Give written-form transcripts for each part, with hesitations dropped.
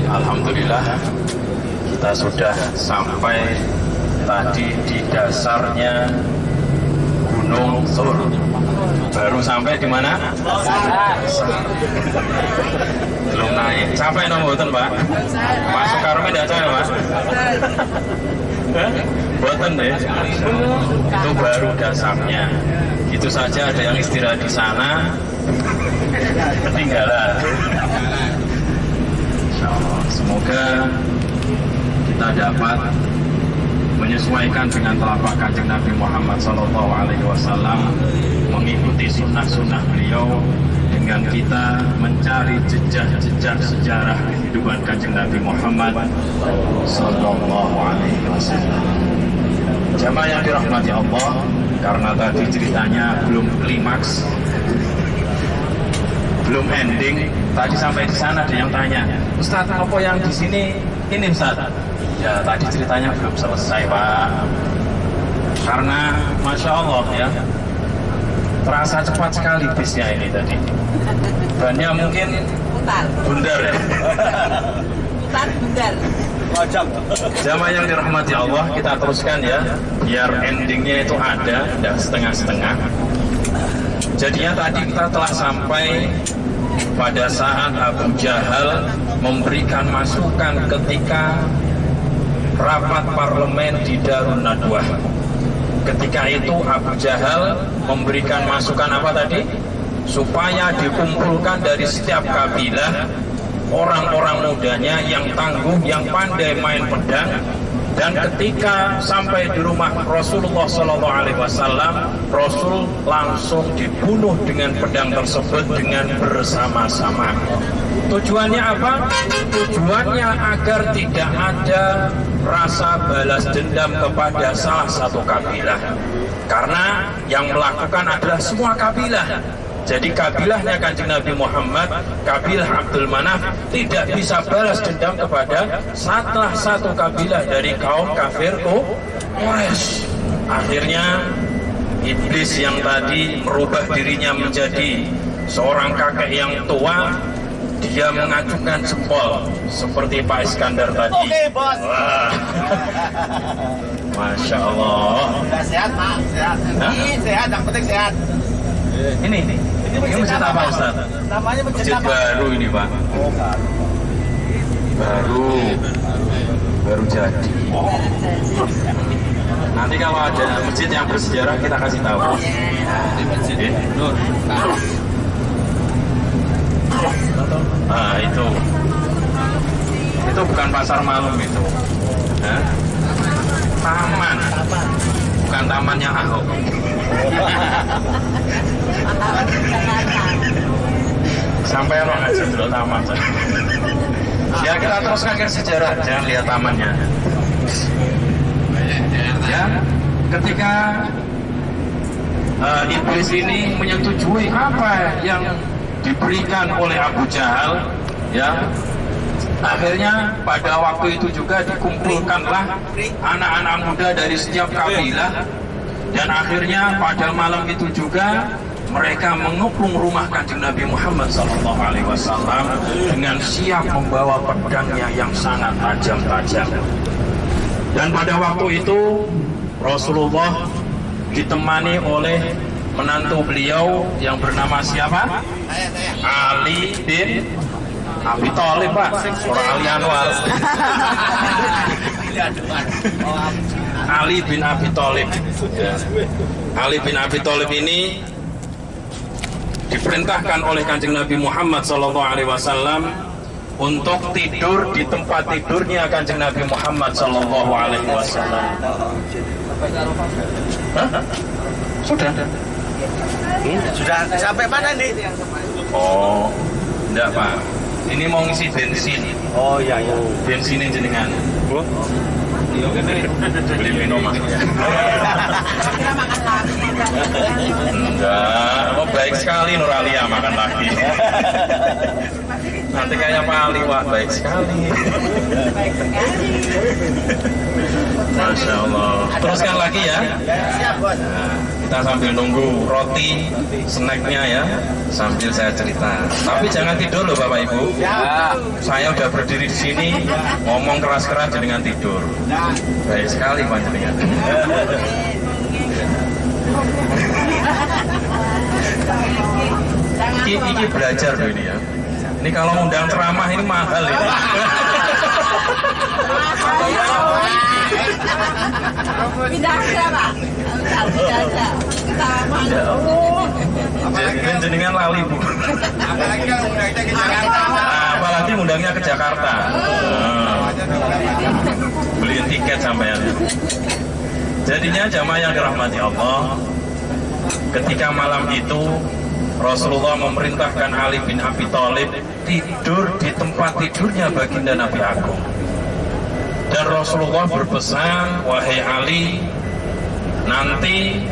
Alhamdulillah kita sudah sampai tadi di dasarnya Gunung Sur. Baru sampai di mana? Belum naik. Sampai nomor boten, Pak? Pak Soekarno tidak sampai, Pak? Boten deh. Itu baru dasarnya. Itu saja ada yang istirahat di sana. Ketinggalan. Semoga kita dapat menyesuaikan dengan telapak kaki Nabi Muhammad SAW, mengikuti sunnah-sunnah beliau dengan kita mencari jejak-jejak sejarah kehidupan Kanjeng Nabi Muhammad SAW. Jamaah yang dirahmati Allah, karena tadi ceritanya belum klimaks, belum ending. Tadi sampai di sana ada yang tanya, Ustaz, apa yang di sini ini Ustaz? Ya tadi ceritanya belum selesai, Pak. Karena Masya Allah ya, terasa cepat sekali bisnya ini tadi. Bannya mungkin bundar ya. Bundar. Jamaah yang dirahmati Allah, kita teruskan ya, biar endingnya itu ada, tidak setengah-setengah. Jadinya tadi kita telah sampai pada saat Abu Jahal memberikan masukan ketika rapat parlemen di Darun Nadwah. Ketika itu Abu Jahal memberikan masukan apa tadi? Supaya dikumpulkan dari setiap kabilah orang-orang mudanya yang tangguh, yang pandai main pedang. Dan ketika sampai di rumah Rasulullah SAW, Rasul langsung dibunuh dengan pedang tersebut dengan bersama-sama. Tujuannya apa? Tujuannya agar tidak ada rasa balas dendam kepada salah satu kabilah. Karena yang melakukan adalah semua kabilah. Jadi kabilahnya Kanjeng Nabi Muhammad, kabilah Abdul Manaf, tidak bisa balas dendam kepada salah satu kabilah dari kaum kafir Quraisy. Akhirnya iblis yang tadi merubah dirinya menjadi seorang kakek yang tua, dia mengacungkan jempol seperti Pak Iskandar tadi. Oke, Bos. Wah. Masya Allah. Sehat, Pak. Sehat. Ini sehat, yang penting sehat. Ini masjid apa, Ustaz? Namanya Masjid baru ini, Pak. Oh, Baru jadi. Nanti kalau ada masjid yang bersejarah kita kasih tahu. Di masjid Nur. Nah, itu bukan pasar malam itu. Hah? Taman. Bukan tamannya Ahok. Sampai orang aja dulu taman. Ya kita teruskan ke sejarah, jangan lihat tamannya. Ya, ketika iblis ini menyetujui apa yang diberikan oleh Abu Jahal, ya, akhirnya pada waktu itu juga dikumpulkanlah anak-anak muda dari setiap kabilah. Dan akhirnya pada malam itu juga mereka mengepung rumah Kanjeng Nabi Muhammad SAW dengan siap membawa pedangnya yang sangat tajam-tajam. Dan pada waktu itu Rasulullah ditemani oleh menantu beliau yang bernama siapa? Ali bin Abi Thalib, Pak. Orang Ali Anwar. Ali bin Abi Thalib. Ya. Ali bin Abi Thalib ini diperintahkan oleh Kanjeng Nabi Muhammad SAW untuk tidur di tempat tidurnya Kanjeng Nabi Muhammad SAW. Sudah? Sudah sampai mana nih? Oh, enggak, Pak. Ini mau ngisi bensin. Oh iya. Bensinnya jenengan. Bu? Beli minum maksudnya. Enggak, baik sekali Nur Alia makan lagi. Nanti kayak Pak Ali, wah baik sekali. Masya Allah. Teruskan lagi ya. Siap, Bos. Nah, kita sambil nunggu roti snacknya ya, sambil saya cerita. Tapi jangan tidur loh Bapak Ibu. Ya. Saya udah berdiri di sini ngomong keras-keras dengan tidur. Baik sekali panjenengan. Iki belajar loh ini ya. Ini kalau undang ceramah ini mahal ini. Tidak ada, Pak. Tidak ada. Ya Allah. Jadi jenengan lali Bu. Apalagi kalau undangnya ke Jakarta. Nah, apalagi undangnya ke Jakarta. Beliin tiket sampean. Jadinya jamaah yang dirahmati Allah, ketika malam itu Rasulullah memerintahkan Ali bin Abi Thalib tidur di tempat tidurnya baginda Nabi Agung. Dan Rasulullah berpesan, wahai Ali, nanti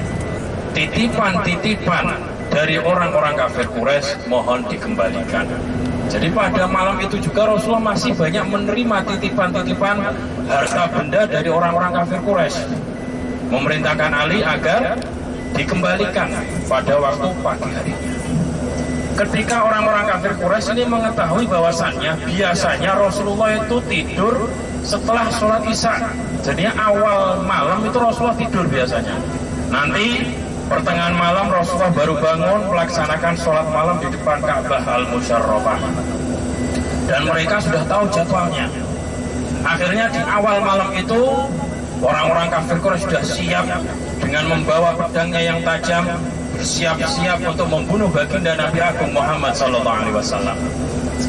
titipan-titipan dari orang-orang kafir Quraisy mohon dikembalikan. Jadi pada malam itu juga Rasulullah masih banyak menerima titipan-titipan harta benda dari orang-orang kafir Quraisy. Memerintahkan Ali agar dikembalikan pada waktu pagi harinya. Ketika orang-orang kafir Quraisy ini mengetahui bahwasannya biasanya Rasulullah itu tidur setelah sholat Isya. Jadinya awal malam itu Rasulullah tidur biasanya. Nanti pertengahan malam Rasulullah baru bangun melaksanakan sholat malam di depan Ka'bah Al-Musyarrafah. Dan mereka sudah tahu jadwalnya. Akhirnya di awal malam itu orang-orang kafir Quraisy sudah siap dengan membawa pedangnya yang tajam, bersiap-siap untuk membunuh baginda Nabi Agung Muhammad SAW.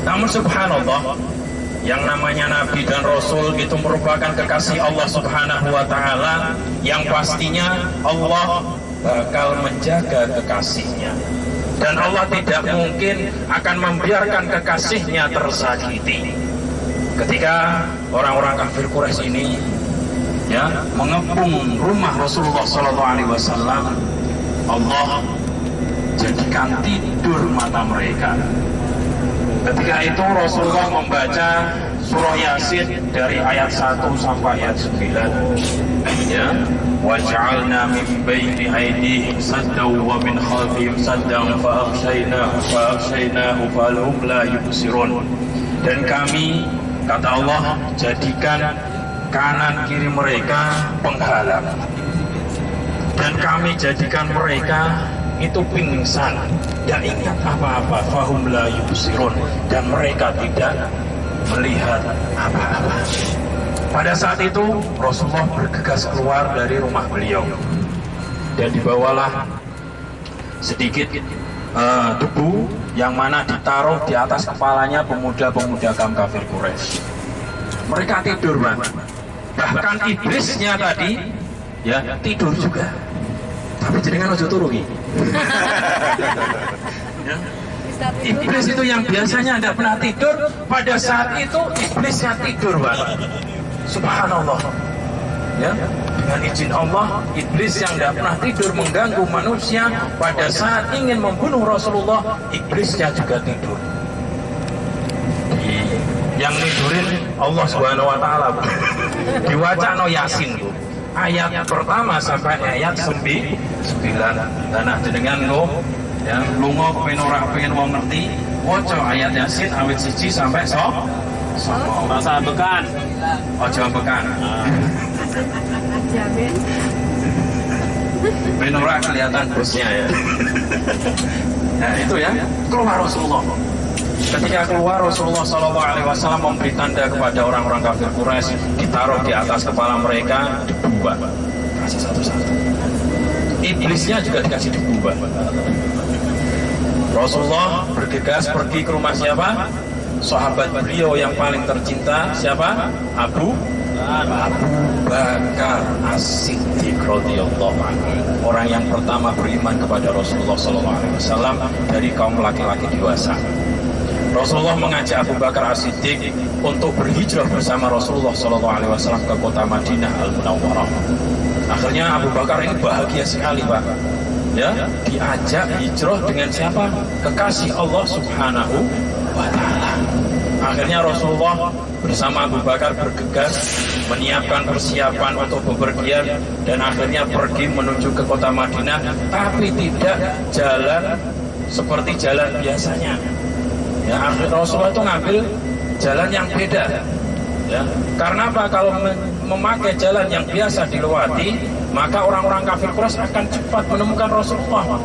Namun subhanallah, yang namanya Nabi dan Rasul itu merupakan kekasih Allah Subhanahu wa Ta'ala, yang pastinya Allah bakal menjaga kekasihnya. Dan Allah tidak mungkin akan membiarkan kekasihnya tersakiti. Ketika orang-orang kafir Quraisy ini ya mengepung rumah Rasulullah SAW, Allah jadikan tidur mata mereka. Ketika itu Rasulullah membaca surah Yasin dari ayat 1 sampai ayat 9. Ya, waj'alna min baini aydihim saddan wa min khalfihim saddan fa aghshaynahu fa hum la yubsirun. Dan kami, kata Allah, jadikan kanan kiri mereka penghalang. Dan kami jadikan mereka itu pingsan, tidak ingat apa-apa, fahum la yubsirun, dan mereka tidak melihat apa-apa. Pada saat itu Rasulullah bergegas keluar dari rumah beliau dan dibawalah sedikit debu yang mana ditaruh di atas kepalanya pemuda-pemuda kafir Quraisy. Mereka tidur, bahkan iblisnya tadi ya tidur juga. Tapi jenengan ojo turu iki. Ya. Iblis itu yang biasanya tidak pernah tidur, pada saat itu iblisnya tidur, Pak. Subhanallah. Ya, dengan izin Allah, iblis yang tidak pernah tidur mengganggu manusia, pada saat ingin membunuh Rasulullah, iblisnya juga tidur. Yang tidurin Allah Subhanahu wa Ta'ala, Bu. Diwacano Yasin, Bu. Ayat pertama sampai ayat 9. Tanah jenengan lo ya lunga pengen ora pengen wong ngerti waca ayat Yasin awit 1 sampai 9. Masa bekan. Aja bekan. Jamin. Ben ora kelihatan bosnya ya. Nah, itu ya. Keluar Rasulullah. Ketika keluar Rasulullah SAW memberi tanda kepada orang-orang kafir Quraisy, ditaruh di atas kepala mereka debu, kasih satu-satu. Iblisnya juga dikasih debu. Rasulullah bergegas pergi ke rumah siapa? Sahabat beliau yang paling tercinta, siapa? Abu Bakar As-Siddiq radhiyallahu anhu. Orang yang pertama beriman kepada Rasulullah SAW dari kaum laki-laki dewasa. Rasulullah mengajak Abu Bakar As-Siddiq untuk berhijrah bersama Rasulullah SAW ke kota Madinah Al-Munawwarah. Akhirnya Abu Bakar ini bahagia sekali, Pak. Ya, diajak hijrah dengan siapa? Kekasih Allah Subhanahu wa Ta'ala. Akhirnya Rasulullah bersama Abu Bakar bergegas menyiapkan persiapan untuk bepergian dan akhirnya pergi menuju ke kota Madinah, tapi tidak jalan seperti jalan biasanya. Ya, akhirnya Rasulullah itu ngambil jalan yang beda. Ya, karena apa? Kalau memakai jalan yang biasa dilewati, maka orang-orang kafir Quraisy akan cepat menemukan Rasulullah.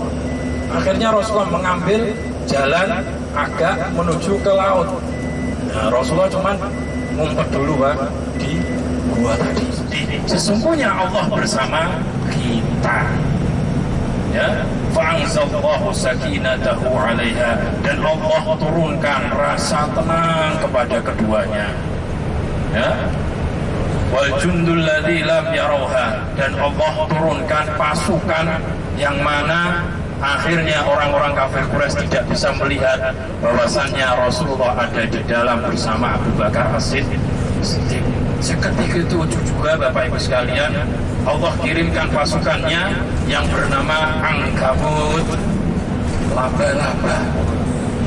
Akhirnya Rasulullah mengambil jalan agak menuju ke laut. Nah, Rasulullah cuma ngumpet dulu Pak di gua tadi. Sesungguhnya Allah bersama kita. Ya, fa'anzalallahu sakinatahu 'alaiha, dan Allah turunkan rasa tenang kepada keduanya. Ya. Wal jundul ladzi lam yarauha, dan Allah turunkan pasukan yang mana akhirnya orang-orang kafir Quraisy tidak bisa melihat bahwasannya Rasulullah ada di dalam bersama Abu Bakar As-Siddiq. Seketika itu juga Bapak Ibu sekalian, Allah kirimkan pasukannya yang bernama Ankabut, laba-laba.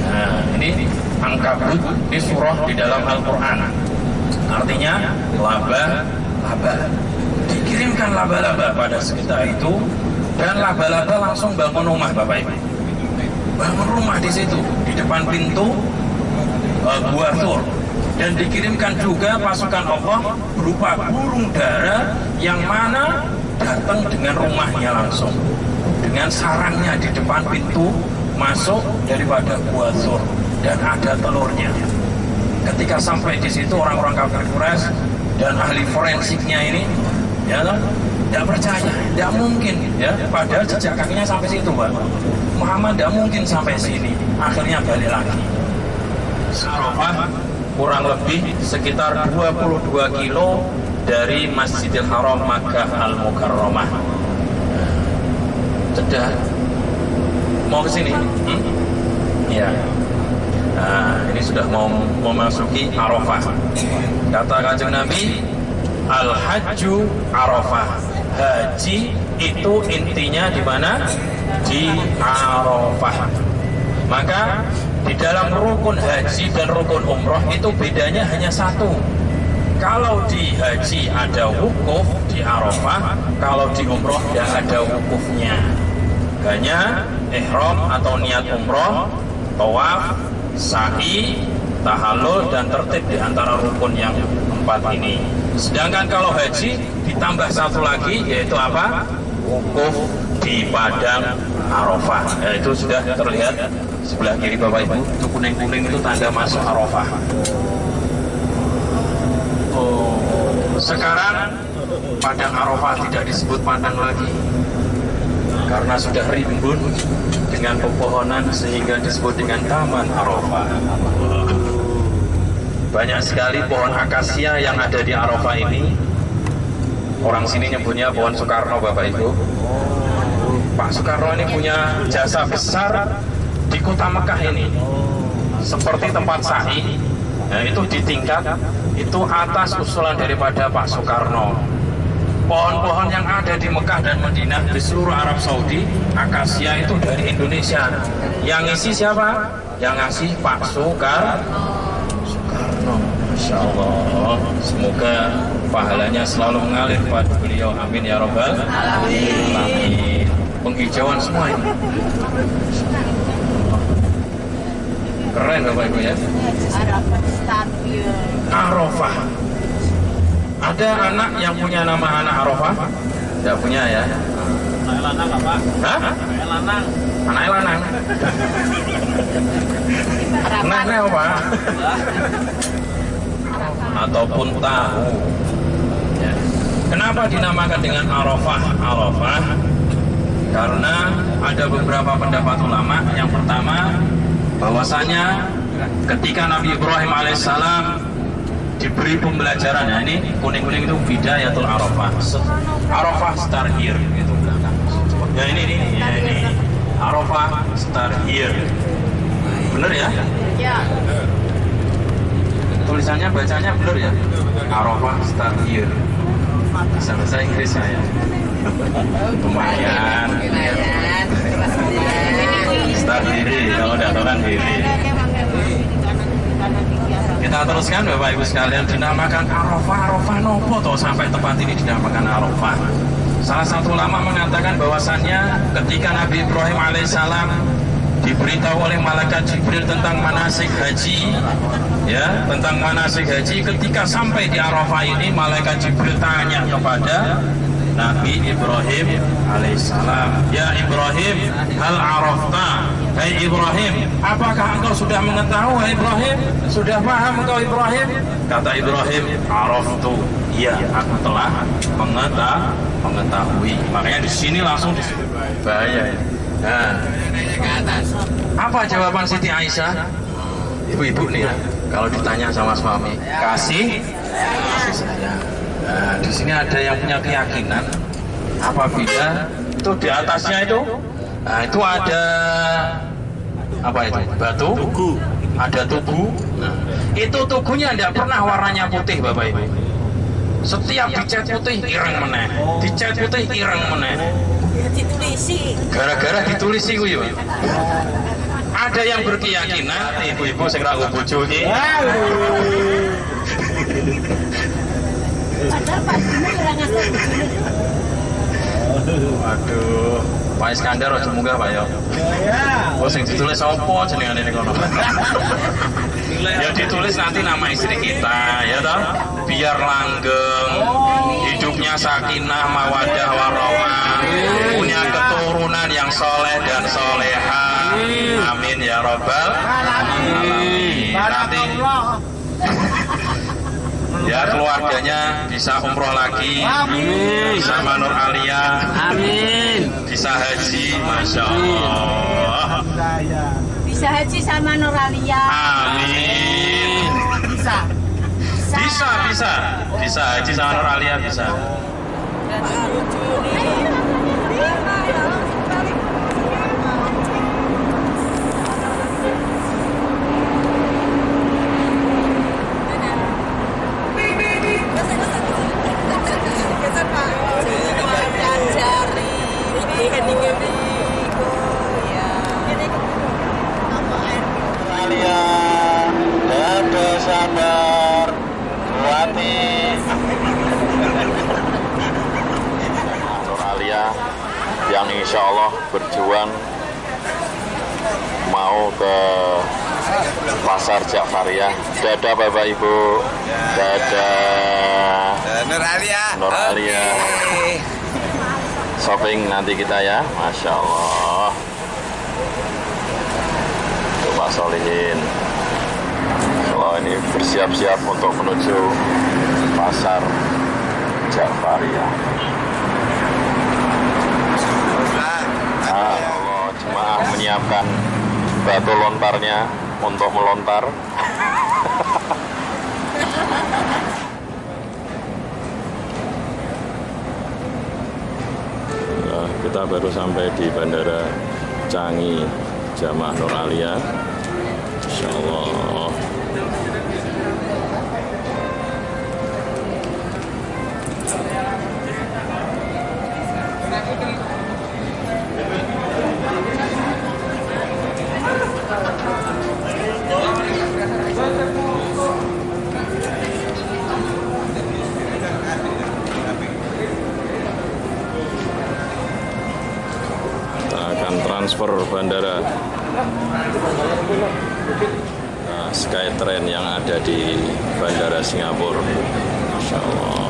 Nah, ini Ankabut di surah di dalam Al-Quran, artinya laba-laba. Dikirimkan laba-laba pada sekitar itu, dan laba-laba langsung bangun rumah Bapak Ibu. Bangun rumah di situ, di depan pintu Gua Thur. Dan dikirimkan juga pasukan Allah berupa burung dara yang mana datang dengan rumahnya langsung, dengan sarangnya di depan pintu masuk daripada Gua Thur, dan ada telurnya. Ketika sampai di situ orang-orang kafir Quraisy dan ahli forensiknya ini, ya, tidak percaya, tidak mungkin, ya. Padahal jejak kakinya sampai situ, Pak. Muhammad tidak mungkin sampai sini. Akhirnya balik lagi. Arafah kurang lebih sekitar 22 kilo dari Masjidil Haram Makkah Al-Mukarramah. Sudah mau ke sini? Ya. Nah, ini sudah mau memasuki Arafah. Kata Kanjeng Nabi, Al-Hajju Arafah. Haji itu intinya di mana? Di Arafah. Maka di dalam rukun haji dan rukun umroh itu bedanya hanya satu. Kalau di haji ada wukuf di Arafah, kalau di umroh tidak ada wukufnya. Hanya ihram atau niat umroh, tawaf, sa'i, tahallul, dan tertib di antara rukun yang 4 ini. Sedangkan kalau haji ditambah satu lagi, yaitu apa? Wukuf di padang Arafah. Ya, itu sudah terlihat sebelah kiri Bapak Ibu, itu kuning-kuning itu tanda masuk Arafah. Sekarang padang Arafah tidak disebut padang lagi, karena sudah rimbun dengan pepohonan sehingga disebut dengan Taman Arafah. Banyak sekali pohon akasia yang ada di Arafah ini. Orang sini nyebutnya pohon Soekarno Bapak Ibu. Pak Soekarno ini punya jasa besar di kota Mekah ini. Seperti tempat sa'i, nah, itu di tingkat itu atas usulan daripada Pak Soekarno. Pohon-pohon yang ada di Mekah dan Madinah di seluruh Arab Saudi, akasia itu dari Indonesia. Yang ngisi siapa? Yang ngasih Pak Soekarno. Masya Allah. Semoga pahalanya selalu mengalir pada beliau. Amin ya Rabbal alamin. Penghijauan semua ini. Keren Bapak Ibu ya. Arafah. Ada anak yang punya nama anak Arafah? Tidak punya ya. Anak lanang apa? Hah? Anak lanang. Anak lanang. Anaknya apa? Ataupun tahu. Ya. Kenapa dinamakan dengan Arafah? Arafah karena ada beberapa pendapat ulama. Yang pertama, bahwasanya ketika Nabi Ibrahim alaihissalam diberi pembelajaran, ya, ini kuning-kuning itu Bidayatul Arafah. Arafah start here gitu belakang. Ya ini Arafah start here. Bener ya? Ya. Tulisannya bacanya bener ya? Arafah start here. Bisa bahasa Inggris saya. Lumayan. Start diri, kalau udah orang diri. Kita teruskan Bapak Ibu sekalian, dinamakan Arafah. Arafah nopo toh sampai tempat ini dinamakan Arafah. Salah satu ulama mengatakan bahwasannya ketika Nabi Ibrahim alaihissalam diberitahu oleh malaikat Jibril tentang manasik haji, ya, tentang manasik haji, ketika sampai di Arafah ini malaikat Jibril tanya kepada Nabi Ibrahim alaihissalam, ya Ibrahim, hal arafta, hai Ibrahim, apakah engkau sudah mengetahui, hai Ibrahim, sudah paham engkau Ibrahim? Kata Ibrahim, araftu, iya, aku telah mengetahui. Makanya di sini langsung bahaya. Nah, apa jawaban Siti Aisyah? Ibu-ibu nih ya, kalau ditanya sama suami, kasih sayang. Nah, di sini ada yang punya keyakinan apabila itu di atasnya itu, nah itu ada apa itu? Batu, ada tugu. Nah, itu tugunya tidak pernah warnanya putih, Bapak Ibu. Setiap dicat putih ireng meneh, dicat putih ireng meneh. Ditulisi. Gara-gara ditulisi ku yo. Ada yang berkeyakinan ibu-ibu sing ra bojo iki. Padahal pastinya orang asal bojone. Waduh, Pak Iskandar aja munggah Pak ya. Oh sing ditulis apa jenengane niku kono? Ya ditulis nanti nama istri kita ya toh, biar langgeng, hidupnya sakinah mawadah warahmah, punya keturunan yang soleh dan soleha. Amin ya robbal alamin. Nanti ya keluarganya bisa umroh lagi, sama Nur Alia, amin, bisa haji, masya Allah, Bisa haji sama Nur Alia. amin, bisa haji sama Nur Alia bisa. Sabar, kuati. Nur Alia yang insya Allah berjuang mau ke Pasar Jafariyah. Dadah Bapak Ibu, dadah Nur Alia. Nur Alia. Shopping nanti kita ya, masya Allah. Tuh Pak Solihin. Kalau ini bersiap-siap untuk menuju Pasar Jafariyah. Allah, jemaah menyiapkan batu lontarnya untuk melontar. Nah, kita baru sampai di Bandara Changi Jamaah Nur Alia. Insya Allah. Kita akan transfer bandara. Nah, Skytrain yang ada di Bandara Singapura. Masya Allah.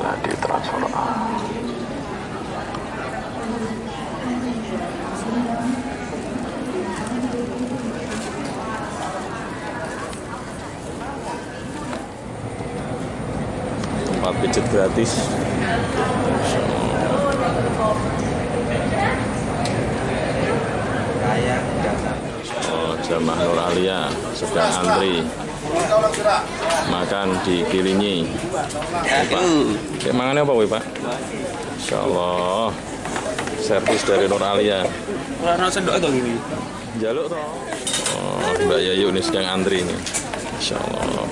Tadi transfer. Tempat pijat gratis. Oh, Jamaah Nur Alia sedang antri makan di Kilinyi. Pak, mangannya apa, Pak? Insya Allah. Servis dari Nur Alia. Ora sendok itu gini. Jaluk toh. Oh, Mbak Yayu ini sedang antri ini. Insya Allah.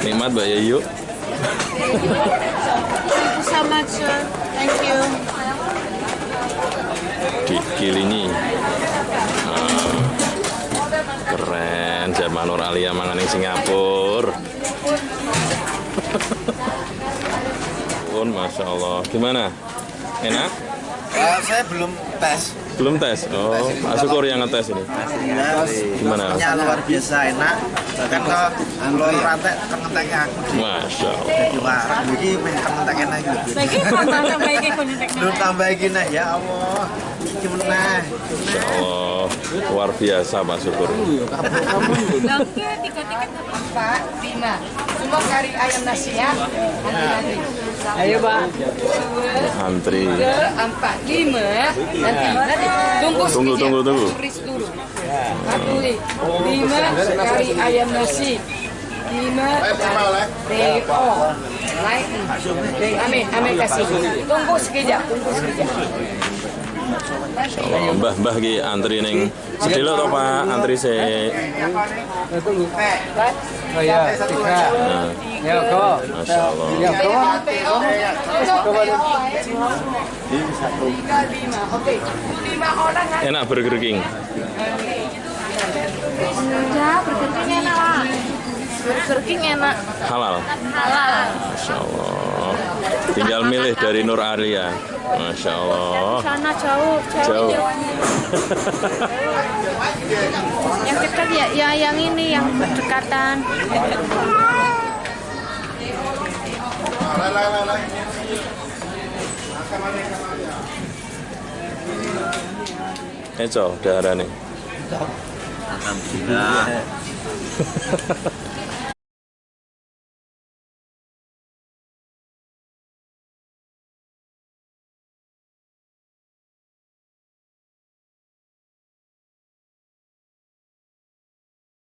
Nikmat Mbak Yayu. so much, sir. Thank you. Digilingi. Keren, Jamaah Nur Alia mangan ing Singapura. Pun Masya Allah. Gimana? Enak? Saya belum tes. Belum tes? Oh, Pak Syukur yang ngetes ini. Gimana? Rasanya luar biasa enak. Bahkan kalau rantai kengeteknya aku di Masya Allah. warung ini kengeteknya lagi. Lagi tambah iki kuning Belum tambah gini ya Allah. Gimana? Masya Allah. Luar biasa Pak Syukur. Oke, tiga-tiga. 4, 5. Semua kari ayam nasi ya. Nanti. Ayo, Pak. Antri. 4, 5. Nanti. Tunggu sekejap. Tunggu. Tulis dulu. 5 kari ayam nasi. 5 DO. Naik. Amin kasih. Tunggu sekejap. Masya Allah. Mbah ki antri ning sedelo to Pak, antri se. Oh ya, 3. Nah, Ya, go. Masya Allah. Ya, go. Oke. 5 orang. Enak Burger King. Ya, bergenting enak lah. Burger King enak. Halal. Halal. Masya Allah. Tinggal milih dari Nur Alia. Masya Allah. Sana jauh. Jauh. Yang dekat ya yang ini yang berdekatan. Eco, darah nih. Alhamdulillah.